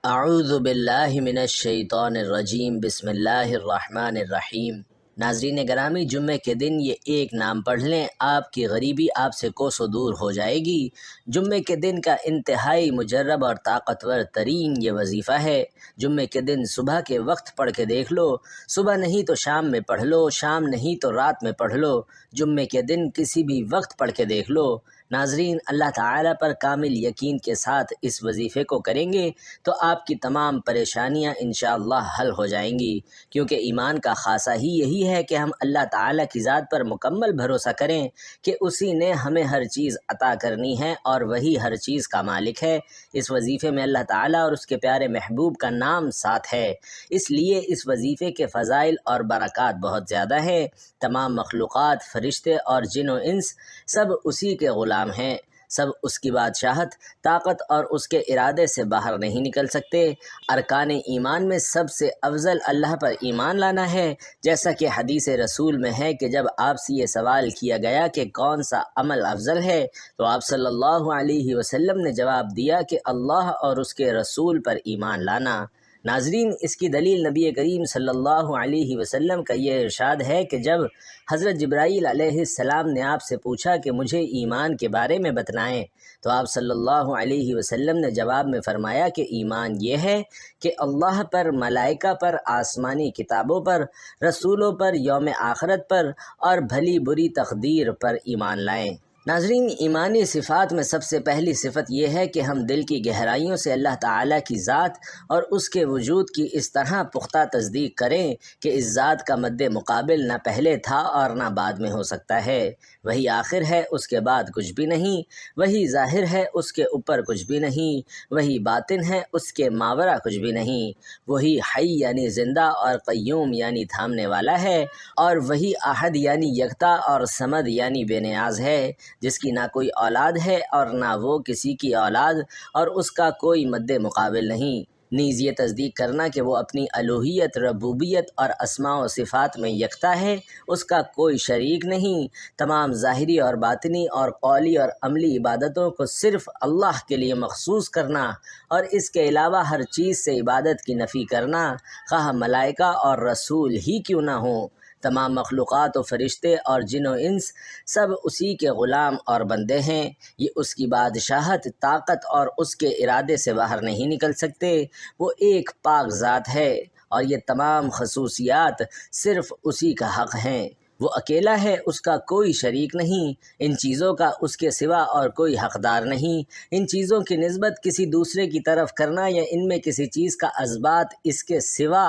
اعوذ باللہ من الشیطان الرجیم بسم اللہ الرحمن الرحیم۔ ناظرین گرامی، جمعے کے دن یہ ایک نام پڑھ لیں، آپ کی غریبی آپ سے کوسوں دور ہو جائے گی۔ جمعے کے دن کا انتہائی مجرب اور طاقتور ترین یہ وظیفہ ہے۔ جمعے کے دن صبح کے وقت پڑھ کے دیکھ لو، صبح نہیں تو شام میں پڑھ لو، شام نہیں تو رات میں پڑھ لو، جمعے کے دن کسی بھی وقت پڑھ کے دیکھ لو۔ ناظرین، اللہ تعالیٰ پر کامل یقین کے ساتھ اس وظیفے کو کریں گے تو آپ کی تمام پریشانیاں انشاءاللہ حل ہو جائیں گی، کیونکہ ایمان کا خاصہ ہی یہی ہے کہ ہم اللہ تعالیٰ کی ذات پر مکمل بھروسہ کریں کہ اسی نے ہمیں ہر چیز عطا کرنی ہے اور وہی ہر چیز کا مالک ہے۔ اس وظیفے میں اللہ تعالیٰ اور اس کے پیارے محبوب کا نام ساتھ ہے، اس لیے اس وظیفے کے فضائل اور برکات بہت زیادہ ہیں۔ تمام مخلوقات، فرشتے اور جن و انس سب اسی کے غلام ہیں، سب اس کی بادشاہت، طاقت اور اس کے ارادے سے باہر نہیں نکل سکتے۔ ارکان ایمان میں سب سے افضل اللہ پر ایمان لانا ہے، جیسا کہ حدیث رسول میں ہے کہ جب آپ سے یہ سوال کیا گیا کہ کون سا عمل افضل ہے تو آپ صلی اللہ علیہ وسلم نے جواب دیا کہ اللہ اور اس کے رسول پر ایمان لانا۔ ناظرین، اس کی دلیل نبی کریم صلی اللہ علیہ وسلم کا یہ ارشاد ہے کہ جب حضرت جبرائیل علیہ السلام نے آپ سے پوچھا کہ مجھے ایمان کے بارے میں بتلائیں تو آپ صلی اللہ علیہ وسلم نے جواب میں فرمایا کہ ایمان یہ ہے کہ اللہ پر، ملائکہ پر، آسمانی کتابوں پر، رسولوں پر، یوم آخرت پر اور بھلی بری تقدیر پر ایمان لائیں۔ ناظرین، ایمانی صفات میں سب سے پہلی صفت یہ ہے کہ ہم دل کی گہرائیوں سے اللہ تعالیٰ کی ذات اور اس کے وجود کی اس طرح پختہ تصدیق کریں کہ اس ذات کا مد مقابل نہ پہلے تھا اور نہ بعد میں ہو سکتا ہے۔ وہی آخر ہے، اس کے بعد کچھ بھی نہیں۔ وہی ظاہر ہے، اس کے اوپر کچھ بھی نہیں۔ وہی باطن ہے، اس کے ماورا کچھ بھی نہیں۔ وہی حی یعنی زندہ اور قیوم یعنی تھامنے والا ہے، اور وہی احد یعنی یکتا اور صمد یعنی بے نیاز ہے، جس کی نہ کوئی اولاد ہے اور نہ وہ کسی کی اولاد، اور اس کا کوئی مد مقابل نہیں۔ نیز یہ تصدیق کرنا کہ وہ اپنی الوہیت، ربوبیت اور اسماء و صفات میں یکتا ہے، اس کا کوئی شریک نہیں۔ تمام ظاہری اور باطنی اور قولی اور عملی عبادتوں کو صرف اللہ کے لیے مخصوص کرنا اور اس کے علاوہ ہر چیز سے عبادت کی نفی کرنا، خواہ ملائکہ اور رسول ہی کیوں نہ ہوں۔ تمام مخلوقات و فرشتے اور جن و انس سب اسی کے غلام اور بندے ہیں۔ یہ اس کی بادشاہت، طاقت اور اس کے ارادے سے باہر نہیں نکل سکتے۔ وہ ایک پاک ذات ہے اور یہ تمام خصوصیات صرف اسی کا حق ہیں۔ وہ اکیلا ہے، اس کا کوئی شریک نہیں۔ ان چیزوں کا اس کے سوا اور کوئی حقدار نہیں۔ ان چیزوں کی نسبت کسی دوسرے کی طرف کرنا یا ان میں کسی چیز کا اثبات اس کے سوا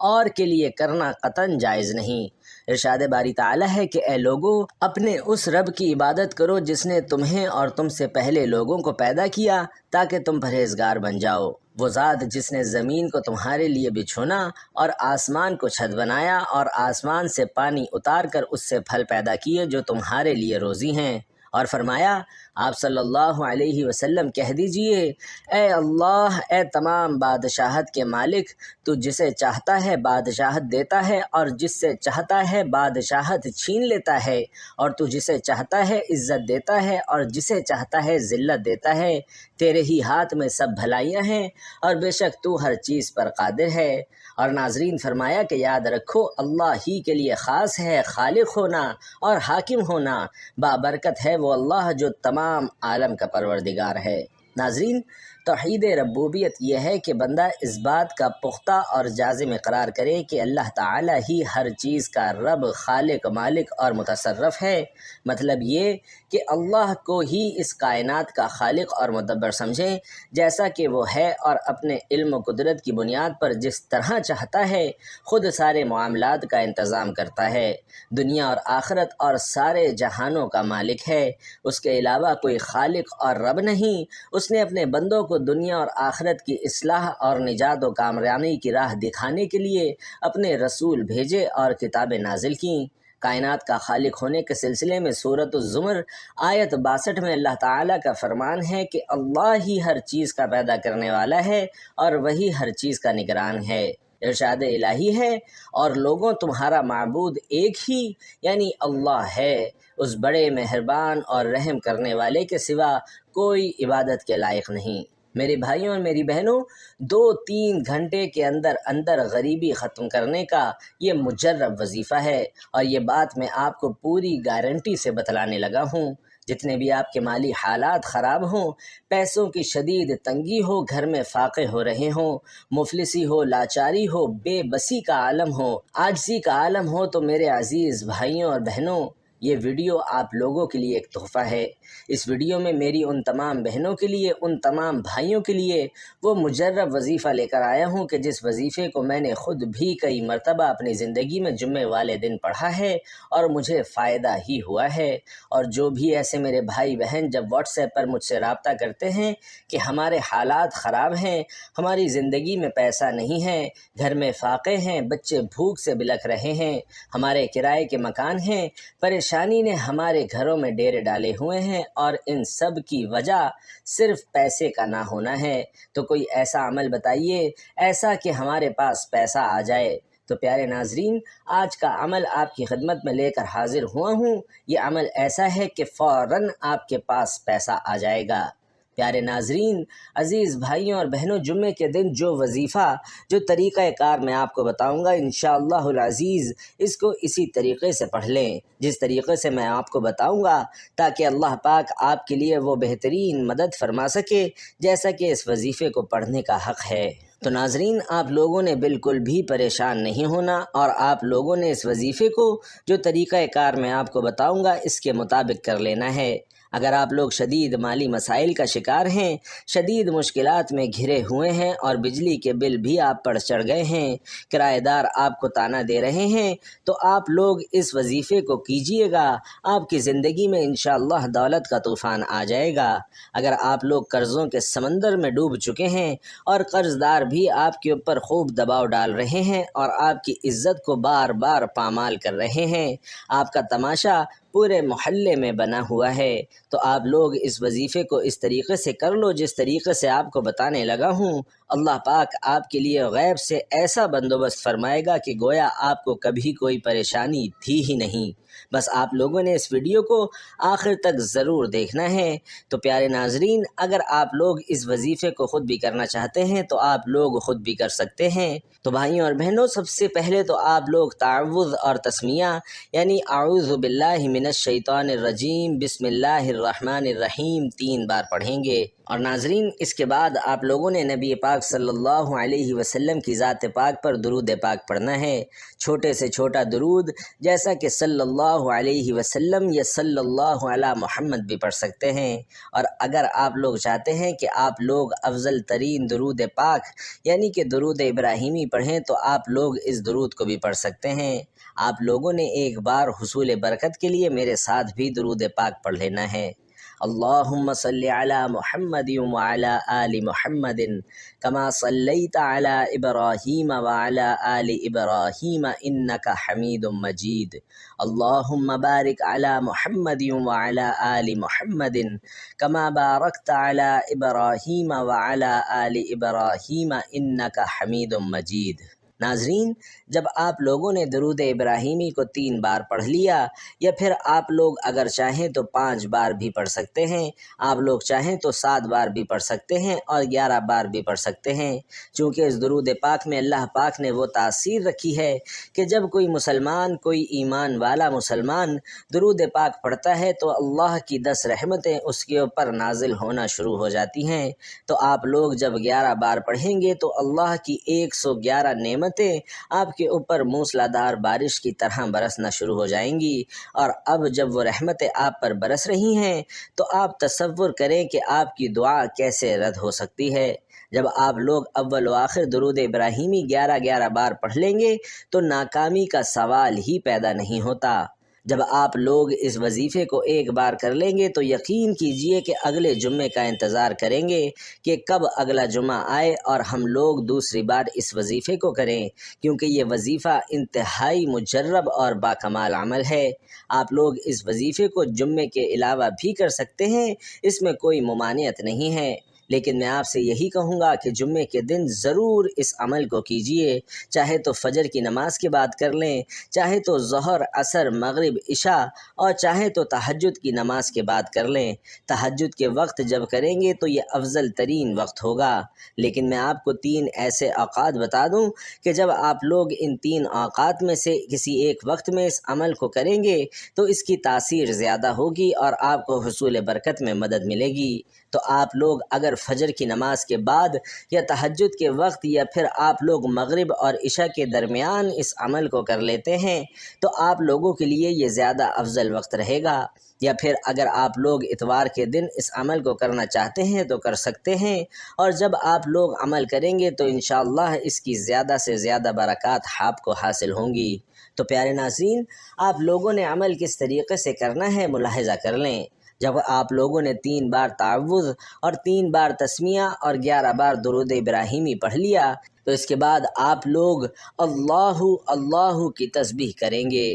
اور کے لیے کرنا قطعاً جائز نہیں۔ ارشاد باری تعالیٰ ہے کہ اے لوگو، اپنے اس رب کی عبادت کرو جس نے تمہیں اور تم سے پہلے لوگوں کو پیدا کیا تاکہ تم پرہیزگار بن جاؤ۔ وہ ذات جس نے زمین کو تمہارے لیے بچھونا اور آسمان کو چھت بنایا اور آسمان سے پانی اتار کر اس سے پھل پیدا کیے جو تمہارے لیے روزی ہیں، اور فرمایا آپ صلی اللہ علیہ وسلم کہہ دیجئے، اے اللہ، اے تمام بادشاہت کے مالک، تو جسے چاہتا ہے بادشاہت دیتا ہے اور جس سے چاہتا ہے بادشاہت چھین لیتا ہے، اور تو جسے چاہتا ہے عزت دیتا ہے اور جسے چاہتا ہے ذلت دیتا ہے۔ تیرے ہی ہاتھ میں سب بھلائیاں ہیں اور بے شک تو ہر چیز پر قادر ہے۔ اور ناظرین، فرمایا کہ یاد رکھو، اللہ ہی کے لیے خاص ہے خالق ہونا اور حاکم ہونا۔ بابرکت ہے وہ اللہ جو تمام عالم کا پروردگار ہے۔ ناظرین، توحید ربوبیت یہ ہے کہ بندہ اس بات کا پختہ اور جازم اقرار کرے کہ اللہ تعالیٰ ہی ہر چیز کا رب، خالق، مالک اور متصرف ہے۔ مطلب یہ کہ اللہ کو ہی اس کائنات کا خالق اور مدبر سمجھیں، جیسا کہ وہ ہے، اور اپنے علم و قدرت کی بنیاد پر جس طرح چاہتا ہے خود سارے معاملات کا انتظام کرتا ہے۔ دنیا اور آخرت اور سارے جہانوں کا مالک ہے۔ اس کے علاوہ کوئی خالق اور رب نہیں۔ اس نے اپنے بندوں کو دنیا اور آخرت کی اصلاح اور نجات و کامرانی کی راہ دکھانے کے لیے اپنے رسول بھیجے اور کتابیں نازل کیں۔ کائنات کا خالق ہونے کے سلسلے میں سورۃ الزمر آیت 62 میں اللہ تعالیٰ کا فرمان ہے کہ اللہ ہی ہر چیز کا پیدا کرنے والا ہے اور وہی ہر چیز کا نگران ہے۔ ارشاد الہی ہے، اور لوگوں، تمہارا معبود ایک ہی یعنی اللہ ہے، اس بڑے مہربان اور رحم کرنے والے کے سوا کوئی عبادت کے لائق نہیں۔ میرے بھائیوں اور میری بہنوں، 2-3 گھنٹے کے اندر اندر غریبی ختم کرنے کا یہ مجرب وظیفہ ہے، اور یہ بات میں آپ کو پوری گارنٹی سے بتلانے لگا ہوں۔ جتنے بھی آپ کے مالی حالات خراب ہوں، پیسوں کی شدید تنگی ہو، گھر میں فاقے ہو رہے ہوں، مفلسی ہو، لاچاری ہو، بے بسی کا عالم ہو، عاجزی کا عالم ہو، تو میرے عزیز بھائیوں اور بہنوں، یہ ویڈیو آپ لوگوں کے لیے ایک تحفہ ہے۔ اس ویڈیو میں میری ان تمام بہنوں کے لیے، ان تمام بھائیوں کے لیے وہ مجرب وظیفہ لے کر آیا ہوں کہ جس وظیفے کو میں نے خود بھی کئی مرتبہ اپنی زندگی میں جمعے والے دن پڑھا ہے اور مجھے فائدہ ہی ہوا ہے۔ اور جو بھی ایسے میرے بھائی بہن جب واٹس ایپ پر مجھ سے رابطہ کرتے ہیں کہ ہمارے حالات خراب ہیں، ہماری زندگی میں پیسہ نہیں ہے، گھر میں فاقے ہیں، بچے بھوک سے بلک رہے ہیں، ہمارے کرائے کے مکان ہیں، پریشانی نے ہمارے گھروں میں ڈیرے ڈالے ہوئے ہیں، اور ان سب کی وجہ صرف پیسے کا نہ ہونا ہے، تو کوئی ایسا عمل بتائیے ایسا کہ ہمارے پاس پیسہ آ جائے۔ تو پیارے ناظرین، آج کا عمل آپ کی خدمت میں لے کر حاضر ہوا ہوں۔ یہ عمل ایسا ہے کہ فوراً آپ کے پاس پیسہ آ جائے گا۔ پیارے ناظرین، عزیز بھائیوں اور بہنوں، جمعے کے دن جو وظیفہ، جو طریقہ کار میں آپ کو بتاؤں گا، انشاءاللہ العزیز اس کو اسی طریقے سے پڑھ لیں جس طریقے سے میں آپ کو بتاؤں گا، تاکہ اللہ پاک آپ کے لیے وہ بہترین مدد فرما سکے جیسا کہ اس وظیفے کو پڑھنے کا حق ہے۔ تو ناظرین، آپ لوگوں نے بالکل بھی پریشان نہیں ہونا، اور آپ لوگوں نے اس وظیفے کو جو طریقہ کار میں آپ کو بتاؤں گا اس کے مطابق کر لینا ہے۔ اگر آپ لوگ شدید مالی مسائل کا شکار ہیں، شدید مشکلات میں گھرے ہوئے ہیں، اور بجلی کے بل بھی آپ پر چڑھ گئے ہیں، کرایہ دار آپ کو طعنہ دے رہے ہیں، تو آپ لوگ اس وظیفے کو کیجئے گا، آپ کی زندگی میں انشاءاللہ دولت کا طوفان آ جائے گا۔ اگر آپ لوگ قرضوں کے سمندر میں ڈوب چکے ہیں، اور قرض دار بھی آپ کے اوپر خوب دباؤ ڈال رہے ہیں، اور آپ کی عزت کو بار بار پامال کر رہے ہیں، آپ کا تماشا پورے محلے میں بنا ہوا ہے، تو آپ لوگ اس وظیفے کو اس طریقے سے کر لو جس طریقے سے آپ کو بتانے لگا ہوں۔ اللہ پاک آپ کے لیے غیب سے ایسا بندوبست فرمائے گا کہ گویا آپ کو کبھی کوئی پریشانی تھی ہی نہیں۔ بس آپ لوگوں نے اس ویڈیو کو آخر تک ضرور دیکھنا ہے۔ تو پیارے ناظرین، اگر آپ لوگ اس وظیفے کو خود بھی کرنا چاہتے ہیں تو آپ لوگ خود بھی کر سکتے ہیں۔ تو بھائیوں اور بہنوں، سب سے پہلے تو آپ لوگ تعوذ اور تسمیہ، یعنی اعوذ باللہ من الشیطان الرجیم، بسم اللہ الرحمن الرحیم 3 بار پڑھیں گے۔ اور ناظرین، اس کے بعد آپ لوگوں نے نبی پاک صلی اللہ علیہ وسلم کی ذات پاک پر درود پاک پڑھنا ہے۔ چھوٹے سے چھوٹا درود، جیسا کہ صلی اللہ علیہ وسلم یا صلی اللہ علی محمد بھی پڑھ سکتے ہیں۔ اور اگر آپ لوگ چاہتے ہیں کہ آپ لوگ افضل ترین درود پاک یعنی کہ درود ابراہیمی پڑھیں، تو آپ لوگ اس درود کو بھی پڑھ سکتے ہیں۔ آپ لوگوں نے ایک بار حصول برکت کے لیے میرے ساتھ بھی درود پاک پڑھ لینا ہے۔ اللہم صلی علی محمد وعلی آل محمد کما صلیت علی ابراہیم وعلی آل ابراہیم انک حمید مجید۔ اللہم بارک علی محمد وعلی آل محمد کما بارکت علی ابراہیم وعلی آل ابراہیم انک حمید مجید۔ ناظرین، جب آپ لوگوں نے درود ابراہیمی کو 3 بار پڑھ لیا، یا پھر آپ لوگ اگر چاہیں تو 5 بار بھی پڑھ سکتے ہیں، آپ لوگ چاہیں تو 7 بار بھی پڑھ سکتے ہیں، اور 11 بار بھی پڑھ سکتے ہیں، چونکہ اس درود پاک میں اللہ پاک نے وہ تاثیر رکھی ہے کہ جب کوئی مسلمان، کوئی ایمان والا مسلمان درود پاک پڑھتا ہے تو اللہ کی 10 رحمتیں اس کے اوپر نازل ہونا شروع ہو جاتی ہیں۔ تو آپ لوگ جب 11 بار پڑھیں گے تو اللہ کی 111 نعمتیں آپ کے اوپر موسلا دھار بارش کی طرح برسنا شروع ہو جائیں گی۔ اور اب جب وہ رحمتیں آپ پر برس رہی ہیں تو آپ تصور کریں کہ آپ کی دعا کیسے رد ہو سکتی ہے۔ جب آپ لوگ اول و آخر درود ابراہیمی 11 بار پڑھ لیں گے تو ناکامی کا سوال ہی پیدا نہیں ہوتا۔ جب آپ لوگ اس وظیفے کو ایک بار کر لیں گے تو یقین کیجئے کہ اگلے جمعے کا انتظار کریں گے کہ کب اگلا جمعہ آئے اور ہم لوگ دوسری بار اس وظیفے کو کریں، کیونکہ یہ وظیفہ انتہائی مجرب اور باکمال عمل ہے۔ آپ لوگ اس وظیفے کو جمعے کے علاوہ بھی کر سکتے ہیں، اس میں کوئی ممانعت نہیں ہے۔ لیکن میں آپ سے یہی کہوں گا کہ جمعے کے دن ضرور اس عمل کو کیجئے، چاہے تو فجر کی نماز کے بعد کر لیں، چاہے تو ظہر، عصر، مغرب، عشاء اور چاہے تو تہجد کی نماز کے بعد کر لیں۔ تہجد کے وقت جب کریں گے تو یہ افضل ترین وقت ہوگا، لیکن میں آپ کو 3 ایسے اوقات بتا دوں کہ جب آپ لوگ ان 3 اوقات میں سے کسی ایک وقت میں اس عمل کو کریں گے تو اس کی تاثیر زیادہ ہوگی اور آپ کو حصول برکت میں مدد ملے گی۔ تو آپ لوگ اگر فجر کی نماز کے بعد یا تہجد کے وقت یا پھر آپ لوگ مغرب اور عشاء کے درمیان اس عمل کو کر لیتے ہیں تو آپ لوگوں کے لیے یہ زیادہ افضل وقت رہے گا، یا پھر اگر آپ لوگ اتوار کے دن اس عمل کو کرنا چاہتے ہیں تو کر سکتے ہیں، اور جب آپ لوگ عمل کریں گے تو انشاءاللہ اس کی زیادہ سے زیادہ برکات آپ کو حاصل ہوں گی۔ تو پیارے ناظرین، آپ لوگوں نے عمل کس طریقے سے کرنا ہے ملاحظہ کر لیں۔ جب آپ لوگوں نے 3 بار تعوذ اور 3 بار تسمیہ اور 11 بار درود ابراہیمی پڑھ لیا تو اس کے بعد آپ لوگ اللہ اللہ کی تسبیح کریں گے۔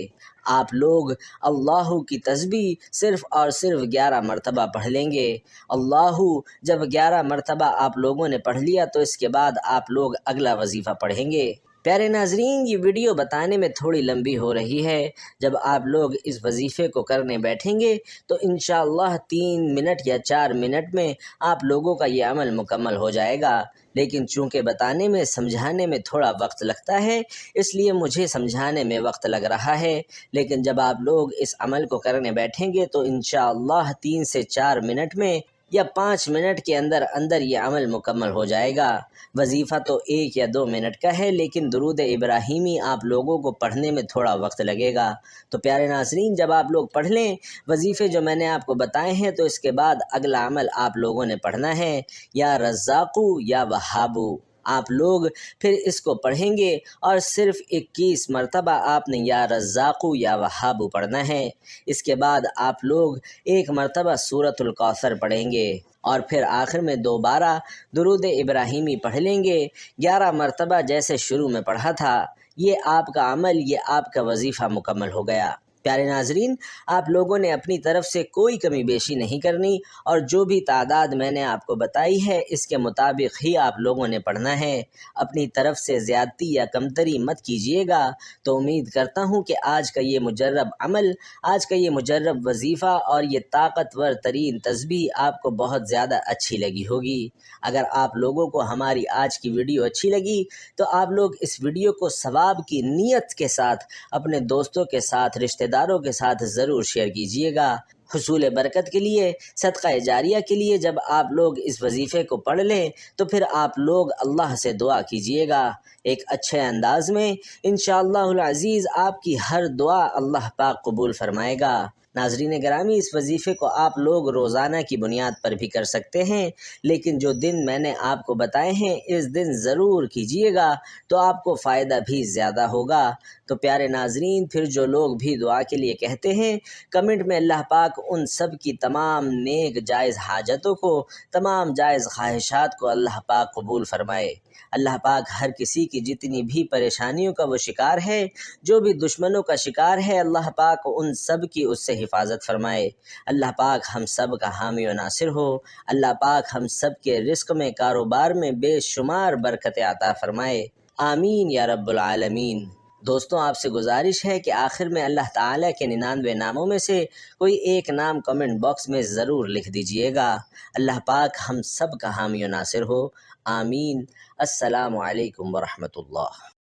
آپ لوگ اللہ کی تسبیح صرف اور صرف 11 مرتبہ پڑھ لیں گے۔ اللہ جب 11 مرتبہ آپ لوگوں نے پڑھ لیا تو اس کے بعد آپ لوگ اگلا وظیفہ پڑھیں گے۔ پیارے ناظرین، یہ ویڈیو بتانے میں تھوڑی لمبی ہو رہی ہے۔ جب آپ لوگ اس وظیفے کو کرنے بیٹھیں گے تو انشاءاللہ 3 منٹ یا 4 منٹ میں آپ لوگوں کا یہ عمل مکمل ہو جائے گا، لیکن چونکہ بتانے میں سمجھانے میں تھوڑا وقت لگتا ہے اس لیے مجھے سمجھانے میں وقت لگ رہا ہے، لیکن جب آپ لوگ اس عمل کو کرنے بیٹھیں گے تو انشاءاللہ 3 سے 4 منٹ میں یا 5 منٹ کے اندر اندر یہ عمل مکمل ہو جائے گا۔ وظیفہ تو 1 یا 2 منٹ کا ہے، لیکن درود ابراہیمی آپ لوگوں کو پڑھنے میں تھوڑا وقت لگے گا۔ تو پیارے ناظرین، جب آپ لوگ پڑھ لیں وظیفے جو میں نے آپ کو بتائے ہیں تو اس کے بعد اگلا عمل آپ لوگوں نے پڑھنا ہے، یا رزاقو یا وہابو۔ آپ لوگ پھر اس کو پڑھیں گے اور صرف 21 مرتبہ آپ نے یا رزاقو یا وہابو پڑھنا ہے۔ اس کے بعد آپ لوگ 1 مرتبہ سورۃ الکوثر پڑھیں گے اور پھر آخر میں دوبارہ درود ابراہیمی پڑھ لیں گے 11 مرتبہ جیسے شروع میں پڑھا تھا۔ یہ آپ کا عمل، یہ آپ کا وظیفہ مکمل ہو گیا۔ پیارے ناظرین، آپ لوگوں نے اپنی طرف سے کوئی کمی بیشی نہیں کرنی اور جو بھی تعداد میں نے آپ کو بتائی ہے اس کے مطابق ہی آپ لوگوں نے پڑھنا ہے۔ اپنی طرف سے زیادتی یا کمتری مت کیجیے گا۔ تو امید کرتا ہوں کہ آج کا یہ مجرب عمل، آج کا یہ مجرب وظیفہ اور یہ طاقتور ترین تسبیح آپ کو بہت زیادہ اچھی لگی ہوگی۔ اگر آپ لوگوں کو ہماری آج کی ویڈیو اچھی لگی تو آپ لوگ اس ویڈیو کو ثواب کی نیت کے ساتھ اپنے دوستوں کے ساتھ، رشتہ داروں کے ساتھ ضرور شیئر کیجیے گا۔ حصول برکت کے لیے، صدقہ جاریہ کے لیے جب آپ لوگ اس وظیفے کو پڑھ لیں تو پھر آپ لوگ اللہ سے دعا کیجیے گا ایک اچھے انداز میں۔ انشاءاللہ العزیز آپ کی ہر دعا اللہ پاک قبول فرمائے گا۔ ناظرین گرامی، اس وظیفے کو آپ لوگ روزانہ کی بنیاد پر بھی کر سکتے ہیں، لیکن جو دن میں نے آپ کو بتائے ہیں اس دن ضرور کیجیے گا تو آپ کو فائدہ بھی زیادہ ہوگا۔ تو پیارے ناظرین، پھر جو لوگ بھی دعا کے لیے کہتے ہیں کمنٹ میں اللہ پاک ان سب کی تمام نیک جائز حاجتوں کو، تمام جائز خواہشات کو اللہ پاک قبول فرمائے۔ اللہ پاک ہر کسی کی جتنی بھی پریشانیوں کا وہ شکار ہے، جو بھی دشمنوں کا شکار ہے، اللہ پاک ان سب کی اس سے حفاظت فرمائے۔ اللہ پاک ہم سب کا حامی و ناصر ہو۔ اللہ پاک ہم سب کے رزق میں، کاروبار میں بے شمار برکت عطا فرمائے۔ آمین یا رب العالمین۔ دوستوں، آپ سے گزارش ہے کہ آخر میں اللہ تعالیٰ کے 99 ناموں میں سے کوئی ایک نام کمنٹ باکس میں ضرور لکھ دیجئے گا۔ اللہ پاک ہم سب کا حامی و ناصر ہو۔ آمین۔ السلام علیکم ورحمۃ اللہ۔